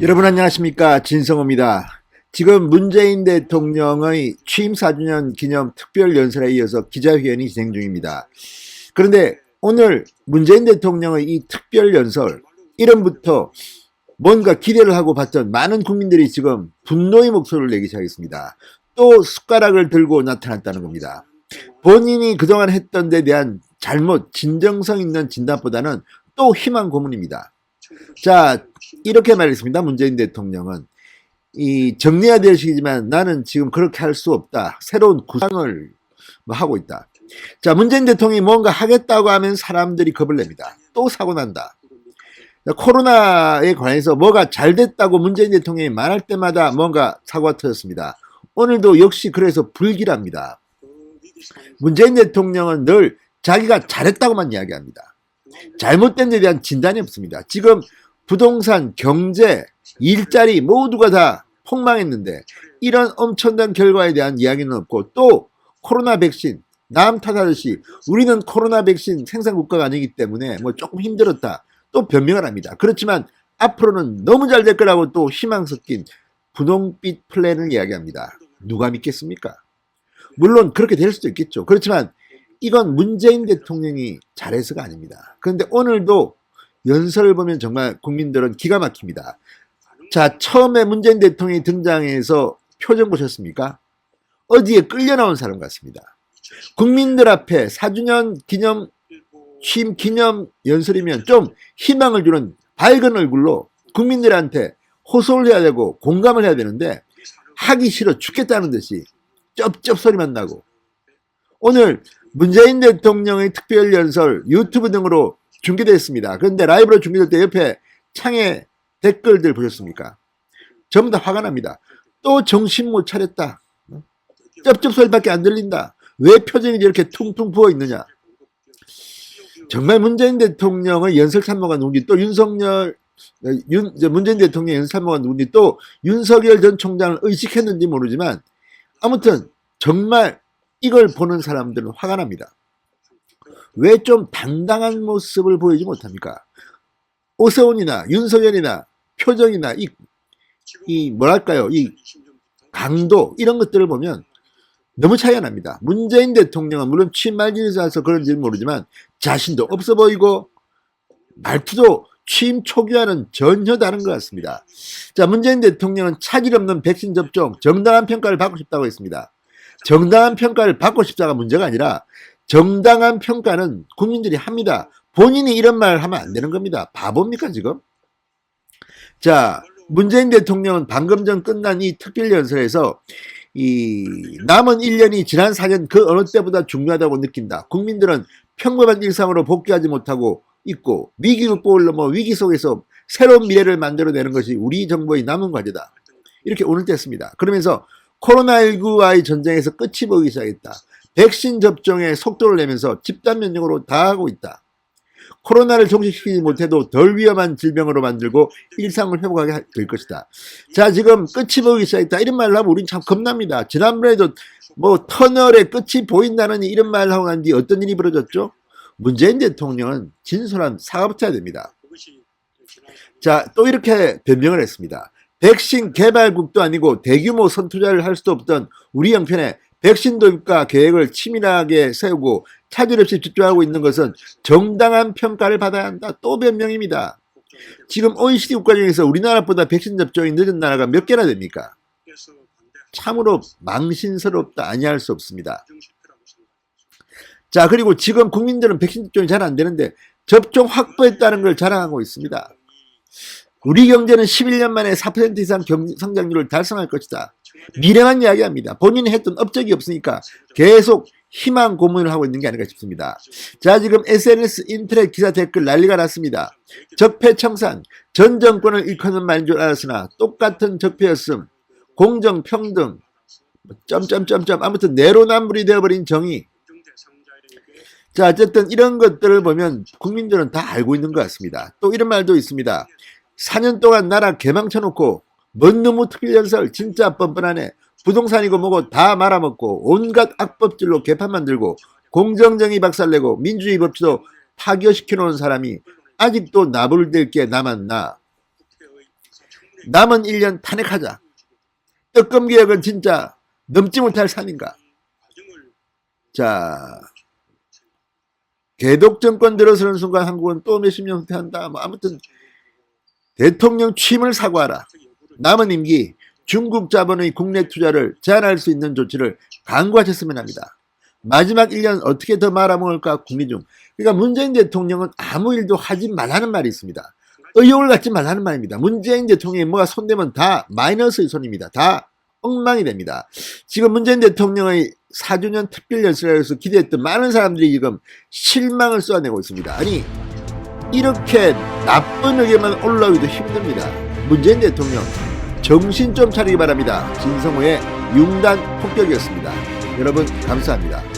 여러분 안녕하십니까, 진성호입니다. 지금 문재인 대통령의 취임 4주년 기념 특별연설에 이어서 기자회견이 진행 중입니다. 그런데 오늘 문재인 대통령의 이 특별연설 이름부터 뭔가 기대를 하고 봤던 많은 국민들이 지금 분노의 목소리를 내기 시작했습니다. 또 숟가락을 들고 나타났다는 겁니다. 본인이 그동안 했던 데 대한 잘못, 진정성 있는 진단보다는 또 희망 고문입니다. 자, 이렇게 말했습니다. 문재인 대통령은 정리해야 될 시기지만 나는 지금 그렇게 할 수 없다. 새로운 구상을 하고 있다. 자, 문재인 대통령이 뭔가 하겠다고 하면 사람들이 겁을 냅니다. 또 사고 난다. 자, 코로나에 관해서 뭐가 잘 됐다고 문재인 대통령이 말할 때마다 뭔가 사고가 터졌습니다. 오늘도 역시 그래서 불길합니다. 문재인 대통령은 늘 자기가 잘했다고만 이야기합니다. 잘못된 데 대한 진단이 없습니다. 지금 부동산, 경제, 일자리 모두가 다 폭망했는데 이런 엄청난 결과에 대한 이야기는 없고, 또 코로나 백신 남 탓하듯이 우리는 코로나 백신 생산 국가가 아니기 때문에 뭐 조금 힘들었다 또 변명을 합니다. 그렇지만 앞으로는 너무 잘 될 거라고 또 희망 섞인 분홍빛 플랜을 이야기합니다. 누가 믿겠습니까? 물론 그렇게 될 수도 있겠죠. 그렇지만 이건 문재인 대통령이 잘해서가 아닙니다. 그런데 오늘도 연설을 보면 정말 국민들은 기가 막힙니다. 자, 처음에 문재인 대통령이 등장해서 표정 보셨습니까? 어디에 끌려 나온 사람 같습니다. 국민들 앞에 4주년 기념 취임 기념 연설이면 좀 희망을 주는 밝은 얼굴로 국민들한테 호소를 해야 되고 공감을 해야 되는데 하기 싫어 죽겠다는 듯이 쩝쩝 소리만 나고, 오늘 문재인 대통령의 특별연설 유튜브 등으로 중계됐습니다. 그런데 라이브로 중계될 때 옆에 창에 댓글들 보셨습니까? 전부 다 화가 납니다. 또 정신 못 차렸다. 쩝쩝 소리밖에 안 들린다. 왜 표정이 이렇게 퉁퉁 부어 있느냐. 정말 문재인 대통령의 연설 참모가 누군지, 또 문재인 대통령 연설 참모가 누군지, 또 윤석열 전 총장을 의식했는지 모르지만 아무튼 정말 이걸 보는 사람들은 화가 납니다. 왜 좀 당당한 모습을 보이지 못합니까? 오세훈이나 윤석열이나 표정이나 뭐랄까요, 이 강도 이런 것들을 보면 너무 차이가 납니다. 문재인 대통령은 물론 취임 말기에서 그런지는 모르지만 자신도 없어 보이고 말투도 취임 초기와는 전혀 다른 것 같습니다. 자, 문재인 대통령은 차질 없는 백신 접종, 정당한 평가를 받고 싶다고 했습니다. 정당한 평가를 받고 싶다가 문제가 아니라 정당한 평가는 국민들이 합니다. 본인이 이런 말을 하면 안 되는 겁니다. 바보입니까 지금? 자, 문재인 대통령은 방금 전 끝난 이 특별연설에서 이 남은 1년이 지난 4년 그 어느 때보다 중요하다고 느낀다. 국민들은 평범한 일상으로 복귀하지 못하고 있고 위기 극복을 넘어 위기 속에서 새로운 미래를 만들어내는 것이 우리 정부의 남은 과제다. 이렇게 오늘 뗐습니다. 그러면서 코로나19와의 전쟁에서 끝이 보이기 시작했다. 백신 접종에 속도를 내면서 집단 면역으로 다 하고 있다. 코로나를 종식시키지 못해도 덜 위험한 질병으로 만들고 일상을 회복하게 될 것이다. 자, 지금 끝이 보이기 시작했다. 이런 말을 하면 우린 참 겁납니다. 지난번에도 뭐 터널의 끝이 보인다는 이런 말을 하고 난 뒤 어떤 일이 벌어졌죠? 문재인 대통령은 진솔한 사과부터 해야 됩니다. 자, 또 이렇게 변명을 했습니다. 백신 개발국도 아니고 대규모 선투자를 할 수도 없던 우리 형편에 백신 도입과 계획을 치밀하게 세우고 차질 없이 집중하고 있는 것은 정당한 평가를 받아야 한다. 또 변명입니다. 지금 OECD 국가 중에서 우리나라보다 백신 접종이 늦은 나라가 몇 개나 됩니까? 참으로 망신스럽다. 아니할 수 없습니다. 자, 그리고 지금 국민들은 백신 접종이 잘 안 되는데 접종 확보했다는 걸 자랑하고 있습니다. 우리 경제는 11년 만에 4% 이상 성장률을 달성할 것이다. 미래만 이야기합니다. 본인이 했던 업적이 없으니까 계속 희망 고문을 하고 있는 게 아닌가 싶습니다. 자, 지금 SNS 인터넷 기사 댓글 난리가 났습니다. 적폐청산, 전 정권을 일컫는 말인 줄 알았으나 똑같은 적폐였음, 공정, 평등, 점점점점 아무튼 내로남불이 되어버린 정의. 자, 어쨌든 이런 것들을 보면 국민들은 다 알고 있는 것 같습니다. 또 이런 말도 있습니다. 4년 동안 나라 개망쳐놓고 뭔 놈의 특별연설 진짜 뻔뻔하네. 부동산이고 뭐고 다 말아먹고 온갖 악법들로 개판 만들고 공정정의 박살내고 민주주의 법치도 파괴시켜놓은 사람이 아직도 나불댈 게 남았나. 남은 1년 탄핵하자. 떡검개혁은 진짜 넘지 못할 산인가. 자, 개독 정권 들어서는 순간 한국은 또 몇십 년 후퇴한다. 뭐 아무튼 대통령 취임을 사과하라. 남은 임기 중국 자본의 국내 투자를 제한할 수 있는 조치를 강구하셨으면 합니다. 마지막 1년 어떻게 더 말아먹을까 궁리 중. 그러니까 문재인 대통령은 아무 일도 하지 말라는 말이 있습니다. 의욕을 갖지 말라는 말입니다. 문재인 대통령이 뭐가 손대면 다 마이너스의 손입니다. 다 엉망이 됩니다. 지금 문재인 대통령의 4주년 특별 연설에서 기대했던 많은 사람들이 지금 실망을 쏘아내고 있습니다. 아니 이렇게 나쁜 의견만 올라오기도 힘듭니다. 문재인 대통령 정신 좀 차리기 바랍니다. 진성호의 융단 폭격이었습니다. 여러분 감사합니다.